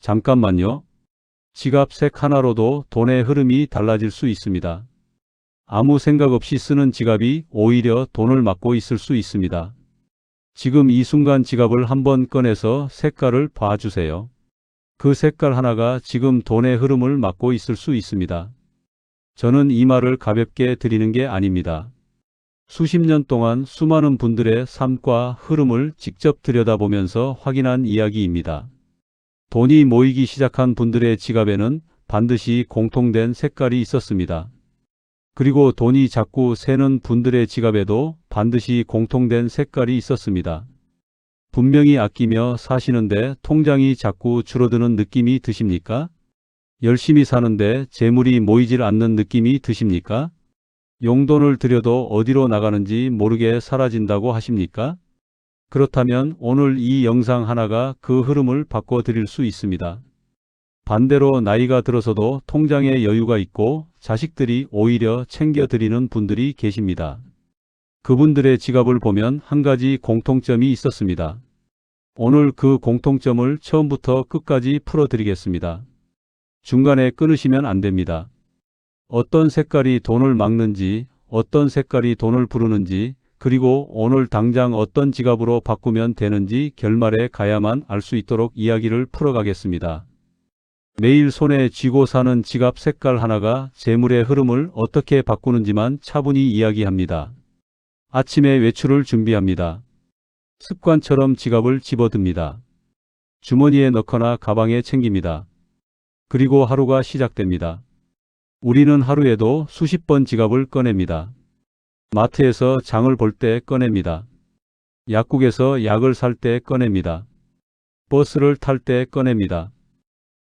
잠깐만요. 지갑 색 하나로도 돈의 흐름이 달라질 수 있습니다. 아무 생각 없이 쓰는 지갑이 오히려 돈을 막고 있을 수 있습니다. 지금 이 순간 지갑을 한번 꺼내서 색깔을 봐주세요. 그 색깔 하나가 지금 돈의 흐름을 막고 있을 수 있습니다. 저는 이 말을 가볍게 드리는 게 아닙니다. 수십 년 동안 수많은 분들의 삶과 흐름을 직접 들여다보면서 확인한 이야기입니다. 돈이 모이기 시작한 분들의 지갑에는 반드시 공통된 색깔이 있었습니다. 그리고 돈이 자꾸 새는 분들의 지갑에도 반드시 공통된 색깔이 있었습니다. 분명히 아끼며 사시는데 통장이 자꾸 줄어드는 느낌이 드십니까? 열심히 사는데 재물이 모이질 않는 느낌이 드십니까? 용돈을 들여도 어디로 나가는지 모르게 사라진다고 하십니까? 그렇다면 오늘 이 영상 하나가 그 흐름을 바꿔드릴 수 있습니다. 반대로 나이가 들어서도 통장에 여유가 있고 자식들이 오히려 챙겨드리는 분들이 계십니다. 그분들의 지갑을 보면 한 가지 공통점이 있었습니다. 오늘 그 공통점을 처음부터 끝까지 풀어드리겠습니다. 중간에 끊으시면 안 됩니다. 어떤 색깔이 돈을 막는지, 어떤 색깔이 돈을 부르는지, 그리고 오늘 당장 어떤 지갑으로 바꾸면 되는지 결말에 가야만 알 수 있도록 이야기를 풀어가겠습니다. 매일 손에 쥐고 사는 지갑 색깔 하나가 재물의 흐름을 어떻게 바꾸는지만 차분히 이야기합니다. 아침에 외출을 준비합니다. 습관처럼 지갑을 집어듭니다. 주머니에 넣거나 가방에 챙깁니다. 그리고 하루가 시작됩니다. 우리는 하루에도 수십 번 지갑을 꺼냅니다. 마트에서 장을 볼 때 꺼냅니다. 약국에서 약을 살 때 꺼냅니다. 버스를 탈 때 꺼냅니다.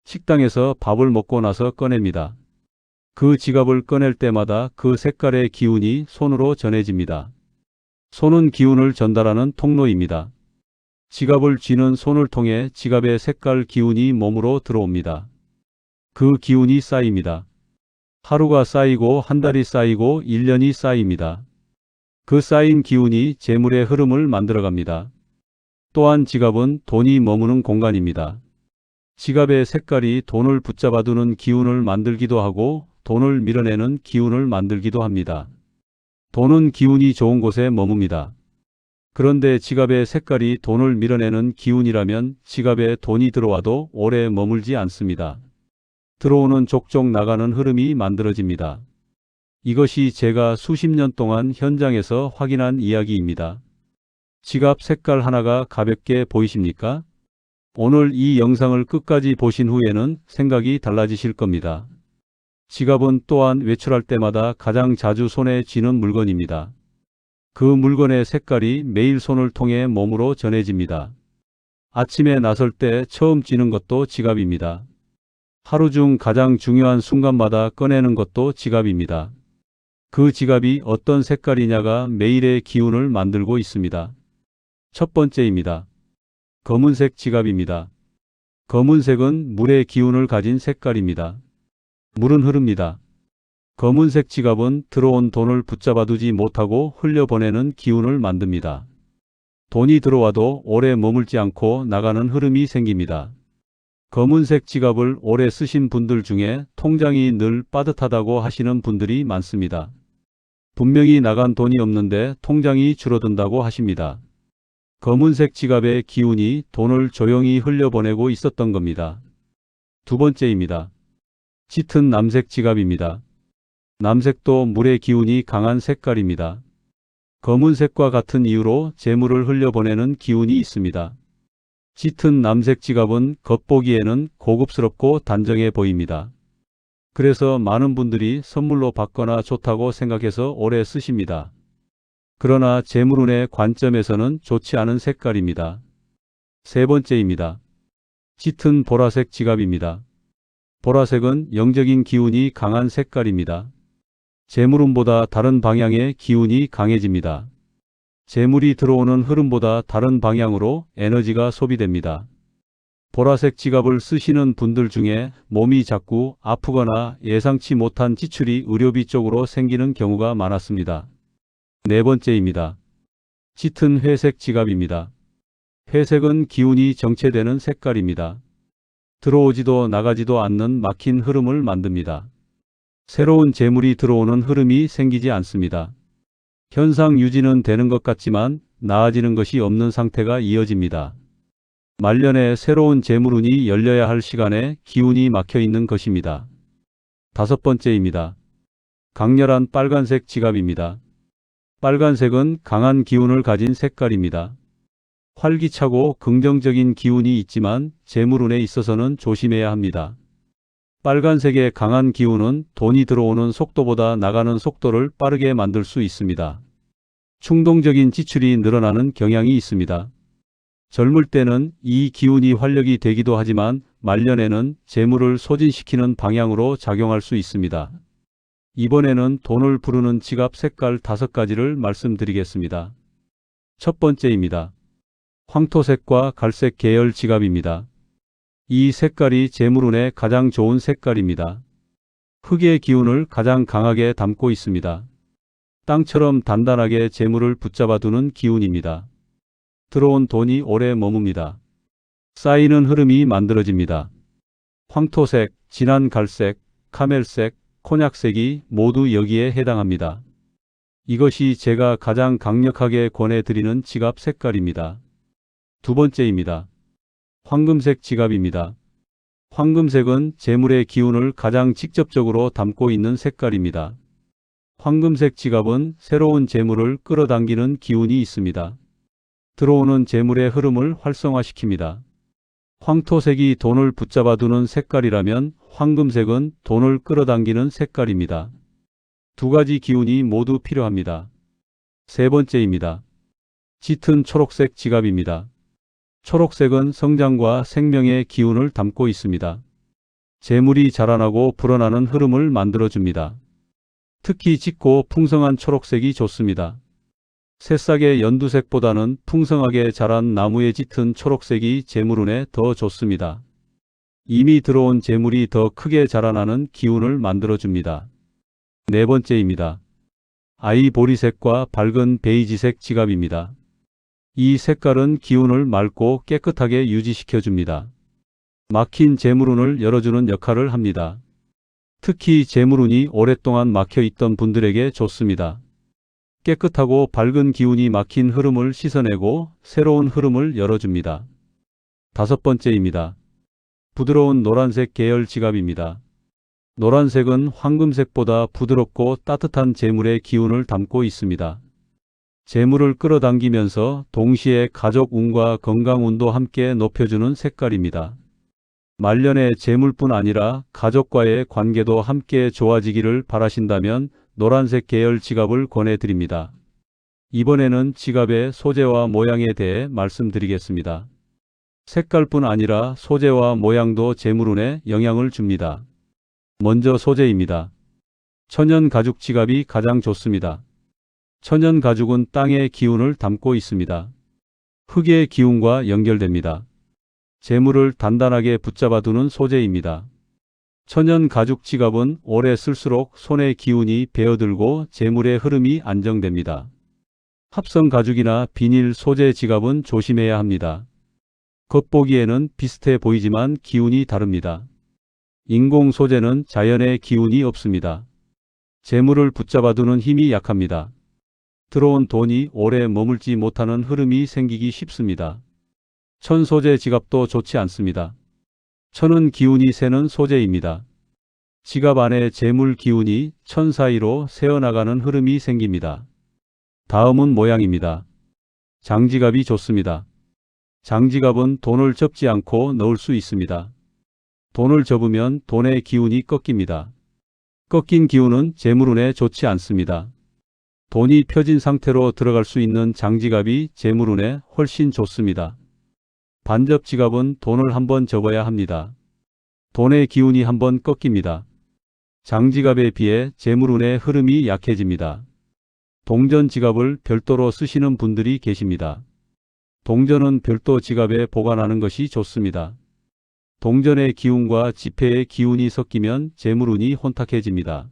식당에서 밥을 먹고 나서 꺼냅니다. 그 지갑을 꺼낼 때마다 그 색깔의 기운이 손으로 전해집니다. 손은 기운을 전달하는 통로입니다. 지갑을 쥐는 손을 통해 지갑의 색깔 기운이 몸으로 들어옵니다. 그 기운이 쌓입니다. 하루가 쌓이고 한 달이 쌓이고 1년이 쌓입니다. 그 쌓인 기운이 재물의 흐름을 만들어갑니다. 또한 지갑은 돈이 머무는 공간입니다. 지갑의 색깔이 돈을 붙잡아두는 기운을 만들기도 하고 돈을 밀어내는 기운을 만들기도 합니다. 돈은 기운이 좋은 곳에 머뭅니다. 그런데 지갑의 색깔이 돈을 밀어내는 기운이라면 지갑에 돈이 들어와도 오래 머물지 않습니다. 들어오는 족족 나가는 흐름이 만들어집니다. 이것이 제가 수십 년 동안 현장에서 확인한 이야기입니다. 지갑 색깔 하나가 가볍게 보이십니까? 오늘 이 영상을 끝까지 보신 후에는 생각이 달라지실 겁니다. 지갑은 또한 외출할 때마다 가장 자주 손에 쥐는 물건입니다. 그 물건의 색깔이 매일 손을 통해 몸으로 전해집니다. 아침에 나설 때 처음 쥐는 것도 지갑입니다. 하루 중 가장 중요한 순간마다 꺼내는 것도 지갑입니다. 그 지갑이 어떤 색깔이냐가 매일의 기운을 만들고 있습니다. 첫 번째입니다. 검은색 지갑입니다. 검은색은 물의 기운을 가진 색깔입니다. 물은 흐릅니다. 검은색 지갑은 들어온 돈을 붙잡아두지 못하고 흘려보내는 기운을 만듭니다. 돈이 들어와도 오래 머물지 않고 나가는 흐름이 생깁니다. 검은색 지갑을 오래 쓰신 분들 중에 통장이 늘 빠듯하다고 하시는 분들이 많습니다. 분명히 나간 돈이 없는데 통장이 줄어든다고 하십니다. 검은색 지갑의 기운이 돈을 조용히 흘려보내고 있었던 겁니다. 두 번째입니다. 짙은 남색 지갑입니다. 남색도 물의 기운이 강한 색깔입니다. 검은색과 같은 이유로 재물을 흘려보내는 기운이 있습니다. 짙은 남색 지갑은 겉보기에는 고급스럽고 단정해 보입니다. 그래서 많은 분들이 선물로 받거나 좋다고 생각해서 오래 쓰십니다. 그러나 재물운의 관점에서는 좋지 않은 색깔입니다. 세 번째입니다. 짙은 보라색 지갑입니다. 보라색은 영적인 기운이 강한 색깔입니다. 재물운보다 다른 방향의 기운이 강해집니다. 재물이 들어오는 흐름보다 다른 방향으로 에너지가 소비됩니다. 보라색 지갑을 쓰시는 분들 중에 몸이 자꾸 아프거나 예상치 못한 지출이 의료비 쪽으로 생기는 경우가 많았습니다. 네 번째입니다. 짙은 회색 지갑입니다. 회색은 기운이 정체되는 색깔입니다. 들어오지도 나가지도 않는 막힌 흐름을 만듭니다. 새로운 재물이 들어오는 흐름이 생기지 않습니다. 현상 유지는 되는 것 같지만 나아지는 것이 없는 상태가 이어집니다. 말년에 새로운 재물운이 열려야 할 시간에 기운이 막혀 있는 것입니다. 다섯 번째입니다. 강렬한 빨간색 지갑입니다. 빨간색은 강한 기운을 가진 색깔입니다. 활기차고 긍정적인 기운이 있지만 재물운에 있어서는 조심해야 합니다. 빨간색의 강한 기운은 돈이 들어오는 속도보다 나가는 속도를 빠르게 만들 수 있습니다. 충동적인 지출이 늘어나는 경향이 있습니다. 젊을 때는 이 기운이 활력이 되기도 하지만 말년에는 재물을 소진시키는 방향으로 작용할 수 있습니다. 이번에는 돈을 부르는 지갑 색깔 5가지를 말씀드리겠습니다. 첫 번째입니다. 황토색과 갈색 계열 지갑입니다. 이 색깔이 재물운에 가장 좋은 색깔입니다. 흙의 기운을 가장 강하게 담고 있습니다. 땅처럼 단단하게 재물을 붙잡아두는 기운입니다. 들어온 돈이 오래 머뭅니다. 쌓이는 흐름이 만들어집니다. 황토색, 진한 갈색, 카멜색, 콘약색이 모두 여기에 해당합니다. 이것이 제가 가장 강력하게 권해드리는 지갑 색깔입니다. 두 번째입니다. 황금색 지갑입니다. 황금색은 재물의 기운을 가장 직접적으로 담고 있는 색깔입니다. 황금색 지갑은 새로운 재물을 끌어당기는 기운이 있습니다. 들어오는 재물의 흐름을 활성화시킵니다. 황토색이 돈을 붙잡아두는 색깔이라면 황금색은 돈을 끌어당기는 색깔입니다. 두 가지 기운이 모두 필요합니다. 세 번째입니다. 짙은 초록색 지갑입니다. 초록색은 성장과 생명의 기운을 담고 있습니다. 재물이 자라나고 불어나는 흐름을 만들어줍니다. 특히 짙고 풍성한 초록색이 좋습니다. 새싹의 연두색보다는 풍성하게 자란 나무의 짙은 초록색이 재물운에 더 좋습니다. 이미 들어온 재물이 더 크게 자라나는 기운을 만들어줍니다. 네 번째입니다. 아이보리색과 밝은 베이지색 지갑입니다. 이 색깔은 기운을 맑고 깨끗하게 유지시켜줍니다. 막힌 재물운을 열어주는 역할을 합니다. 특히 재물운이 오랫동안 막혀 있던 분들에게 좋습니다. 깨끗하고 밝은 기운이 막힌 흐름을 씻어내고 새로운 흐름을 열어줍니다. 다섯 번째입니다. 부드러운 노란색 계열 지갑입니다. 노란색은 황금색보다 부드럽고 따뜻한 재물의 기운을 담고 있습니다. 재물을 끌어당기면서 동시에 가족 운과 건강 운도 함께 높여주는 색깔입니다. 말년에 재물뿐 아니라 가족과의 관계도 함께 좋아지기를 바라신다면 노란색 계열 지갑을 권해드립니다. 이번에는 지갑의 소재와 모양에 대해 말씀드리겠습니다. 색깔뿐 아니라 소재와 모양도 재물운에 영향을 줍니다. 먼저 소재입니다. 천연 가죽 지갑이 가장 좋습니다. 천연 가죽은 땅의 기운을 담고 있습니다. 흙의 기운과 연결됩니다. 재물을 단단하게 붙잡아두는 소재입니다. 천연 가죽 지갑은 오래 쓸수록 손의 기운이 배어들고 재물의 흐름이 안정됩니다. 합성 가죽이나 비닐 소재 지갑은 조심해야 합니다. 겉보기에는 비슷해 보이지만 기운이 다릅니다. 인공 소재는 자연의 기운이 없습니다. 재물을 붙잡아두는 힘이 약합니다. 들어온 돈이 오래 머물지 못하는 흐름이 생기기 쉽습니다. 천 소재 지갑도 좋지 않습니다. 천은 기운이 새는 소재입니다. 지갑 안에 재물 기운이 천 사이로 새어나가는 흐름이 생깁니다. 다음은 모양입니다. 장지갑이 좋습니다. 장지갑은 돈을 접지 않고 넣을 수 있습니다. 돈을 접으면 돈의 기운이 꺾입니다. 꺾인 기운은 재물운에 좋지 않습니다. 돈이 펴진 상태로 들어갈 수 있는 장지갑이 재물운에 훨씬 좋습니다. 반접 지갑은 돈을 한번 접어야 합니다. 돈의 기운이 한번 꺾입니다. 장지갑에 비해 재물운의 흐름이 약해집니다. 동전 지갑을 별도로 쓰시는 분들이 계십니다. 동전은 별도 지갑에 보관하는 것이 좋습니다. 동전의 기운과 지폐의 기운이 섞이면 재물운이 혼탁해집니다.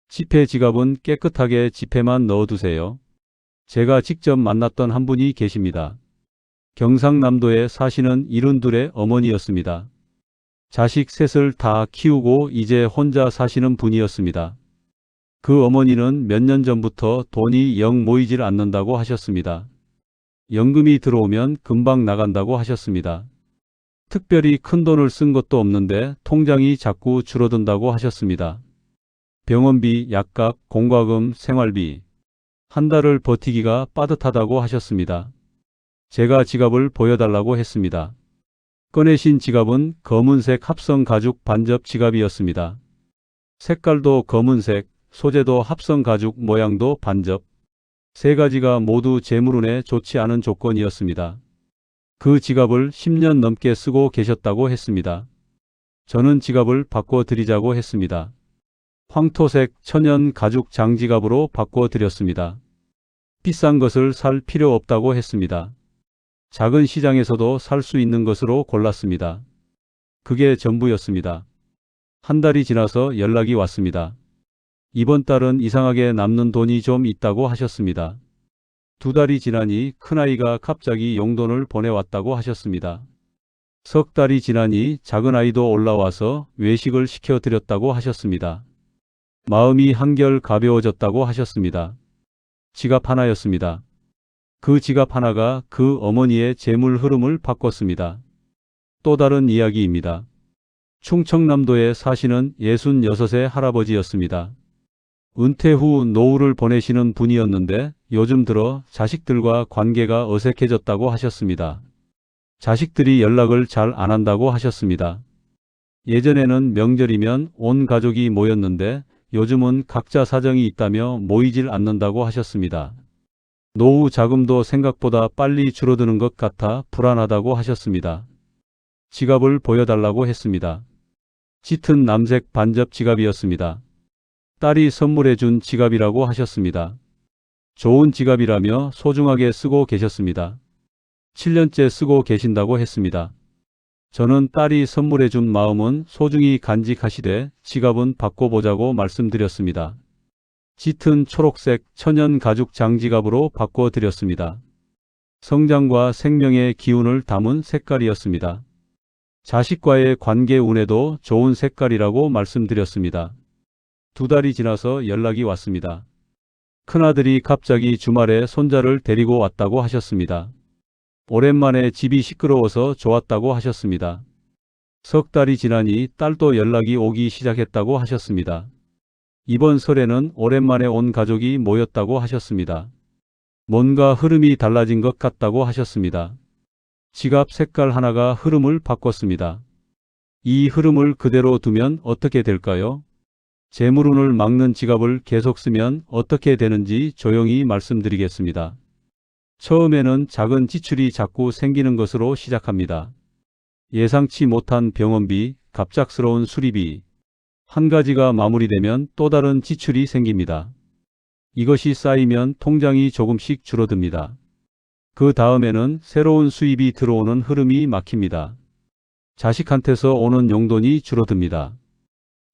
지폐 지갑은 깨끗하게 지폐만 넣어두세요. 제가 직접 만났던 한 분이 계십니다. 경상남도에 사시는 72의 어머니였습니다. 자식 셋을 다 키우고 이제 혼자 사시는 분이었습니다. 그 어머니는 몇 년 전부터 돈이 영 모이질 않는다고 하셨습니다. 연금이 들어오면 금방 나간다고 하셨습니다. 특별히 큰 돈을 쓴 것도 없는데 통장이 자꾸 줄어든다고 하셨습니다. 병원비, 약값, 공과금, 생활비. 한 달을 버티기가 빠듯하다고 하셨습니다. 제가 지갑을 보여달라고 했습니다. 꺼내신 지갑은 검은색 합성 가죽 반접 지갑이었습니다. 색깔도 검은색, 소재도 합성 가죽, 모양도 반접. 세 가지가 모두 재물운에 좋지 않은 조건이었습니다. 그 지갑을 10년 넘게 쓰고 계셨다고 했습니다. 저는 지갑을 바꿔드리자고 했습니다. 황토색 천연 가죽 장지갑으로 바꿔드렸습니다. 비싼 것을 살 필요 없다고 했습니다. 작은 시장에서도 살 수 있는 것으로 골랐습니다. 그게 전부였습니다. 한 달이 지나서 연락이 왔습니다. 이번 달은 이상하게 남는 돈이 좀 있다고 하셨습니다. 두 달이 지나니 큰아이가 갑자기 용돈을 보내왔다고 하셨습니다. 석 달이 지나니 작은아이도 올라와서 외식을 시켜드렸다고 하셨습니다. 마음이 한결 가벼워졌다고 하셨습니다. 지갑 하나였습니다. 그 지갑 하나가 그 어머니의 재물 흐름을 바꿨습니다. 또 다른 이야기입니다. 충청남도에 사시는 66의 할아버지였습니다. 은퇴 후 노후를 보내시는 분이었는데 요즘 들어 자식들과 관계가 어색해졌다고 하셨습니다. 자식들이 연락을 잘 안 한다고 하셨습니다. 예전에는 명절이면 온 가족이 모였는데 요즘은 각자 사정이 있다며 모이질 않는다고 하셨습니다. 노후 자금도 생각보다 빨리 줄어드는 것 같아 불안하다고 하셨습니다. 지갑을 보여달라고 했습니다. 짙은 남색 반접 지갑이었습니다. 딸이 선물해 준 지갑이라고 하셨습니다. 좋은 지갑이라며 소중하게 쓰고 계셨습니다. 7년째 쓰고 계신다고 했습니다. 저는 딸이 선물해 준 마음은 소중히 간직하시되 지갑은 바꿔보자고 말씀드렸습니다. 짙은 초록색 천연 가죽 장지갑으로 바꿔드렸습니다. 성장과 생명의 기운을 담은 색깔이었습니다. 자식과의 관계 운에도 좋은 색깔이라고 말씀드렸습니다. 두 달이 지나서 연락이 왔습니다. 큰아들이 갑자기 주말에 손자를 데리고 왔다고 하셨습니다. 오랜만에 집이 시끄러워서 좋았다고 하셨습니다. 석 달이 지나니 딸도 연락이 오기 시작했다고 하셨습니다. 이번 설에는 오랜만에 온 가족이 모였다고 하셨습니다. 뭔가 흐름이 달라진 것 같다고 하셨습니다. 지갑 색깔 하나가 흐름을 바꿨습니다. 이 흐름을 그대로 두면 어떻게 될까요? 재물운을 막는 지갑을 계속 쓰면 어떻게 되는지 조용히 말씀드리겠습니다. 처음에는 작은 지출이 자꾸 생기는 것으로 시작합니다. 예상치 못한 병원비, 갑작스러운 수리비. 한 가지가 마무리되면 또 다른 지출이 생깁니다. 이것이 쌓이면 통장이 조금씩 줄어듭니다. 그 다음에는 새로운 수입이 들어오는 흐름이 막힙니다. 자식한테서 오는 용돈이 줄어듭니다.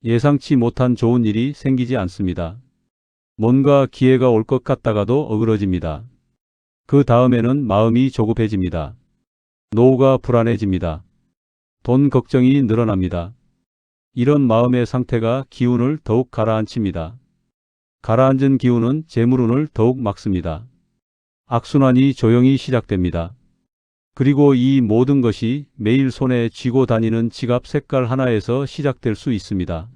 예상치 못한 좋은 일이 생기지 않습니다. 뭔가 기회가 올 것 같다가도 어그러집니다. 그 다음에는 마음이 조급해집니다. 노후가 불안해집니다. 돈 걱정이 늘어납니다. 이런 마음의 상태가 기운을 더욱 가라앉힙니다. 가라앉은 기운은 재물운을 더욱 막습니다. 악순환이 조용히 시작됩니다. 그리고 이 모든 것이 매일 손에 쥐고 다니는 지갑 색깔 하나에서 시작될 수 있습니다.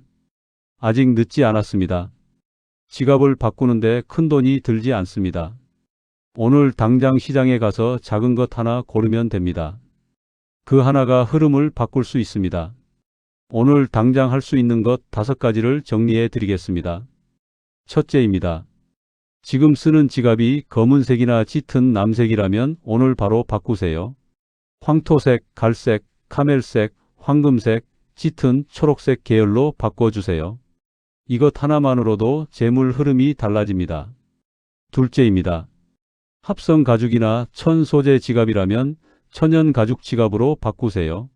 아직 늦지 않았습니다. 지갑을 바꾸는데 큰 돈이 들지 않습니다. 오늘 당장 시장에 가서 작은 것 하나 고르면 됩니다. 그 하나가 흐름을 바꿀 수 있습니다. 오늘 당장 할 수 있는 것 5가지를 정리해 드리겠습니다. 첫째입니다. 지금 쓰는 지갑이 검은색이나 짙은 남색이라면 오늘 바로 바꾸세요. 황토색, 갈색, 카멜색, 황금색, 짙은 초록색 계열로 바꿔주세요. 이것 하나만으로도 재물 흐름이 달라집니다. 둘째입니다. 합성 가죽이나 천 소재 지갑이라면 천연 가죽 지갑으로 바꾸세요.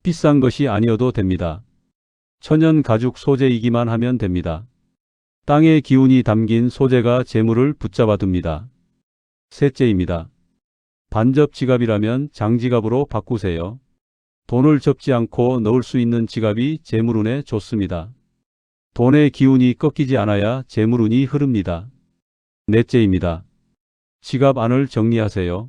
비싼 것이 아니어도 됩니다. 천연 가죽 소재이기만 하면 됩니다. 땅의 기운이 담긴 소재가 재물을 붙잡아 둡니다. 셋째입니다. 반접 지갑이라면 장지갑으로 바꾸세요. 돈을 접지 않고 넣을 수 있는 지갑이 재물운에 좋습니다. 돈의 기운이 꺾이지 않아야 재물운이 흐릅니다. 넷째입니다. 지갑 안을 정리하세요.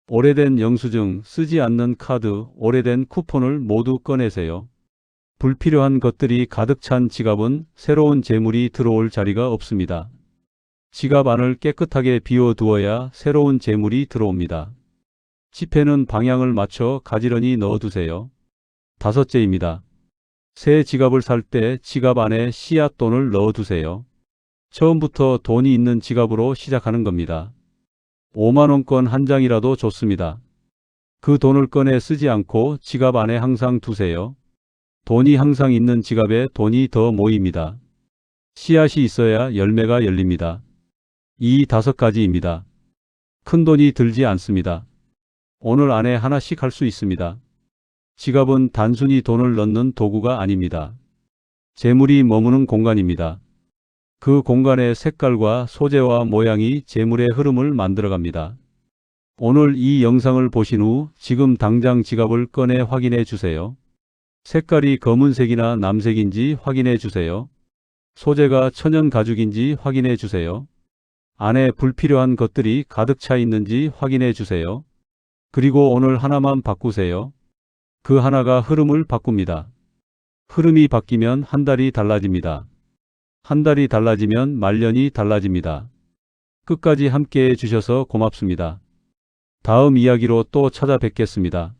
오래된 영수증, 쓰지 않는 카드, 오래된 쿠폰을 모두 꺼내세요. 불필요한 것들이 가득 찬 지갑은 새로운 재물이 들어올 자리가 없습니다. 지갑 안을 깨끗하게 비워두어야 새로운 재물이 들어옵니다. 지폐는 방향을 맞춰 가지런히 넣어두세요. 다섯째입니다. 새 지갑을 살 때 지갑 안에 씨앗돈을 넣어두세요. 처음부터 돈이 있는 지갑으로 시작하는 겁니다. 5만원권 한 장이라도 좋습니다. 그 돈을 꺼내 쓰지 않고 지갑 안에 항상 두세요. 돈이 항상 있는 지갑에 돈이 더 모입니다. 씨앗이 있어야 열매가 열립니다. 이 5가지입니다. 큰 돈이 들지 않습니다. 오늘 안에 하나씩 할 수 있습니다. 지갑은 단순히 돈을 넣는 도구가 아닙니다. 재물이 머무는 공간입니다. 그 공간의 색깔과 소재와 모양이 재물의 흐름을 만들어갑니다. 오늘 이 영상을 보신 후 지금 당장 지갑을 꺼내 확인해 주세요. 색깔이 검은색이나 남색인지 확인해 주세요. 소재가 천연 가죽인지 확인해 주세요. 안에 불필요한 것들이 가득 차 있는지 확인해 주세요. 그리고 오늘 하나만 바꾸세요. 그 하나가 흐름을 바꿉니다. 흐름이 바뀌면 한 달이 달라집니다. 한 달이 달라지면 말년이 달라집니다. 끝까지 함께해 주셔서 고맙습니다. 다음 이야기로 또 찾아뵙겠습니다.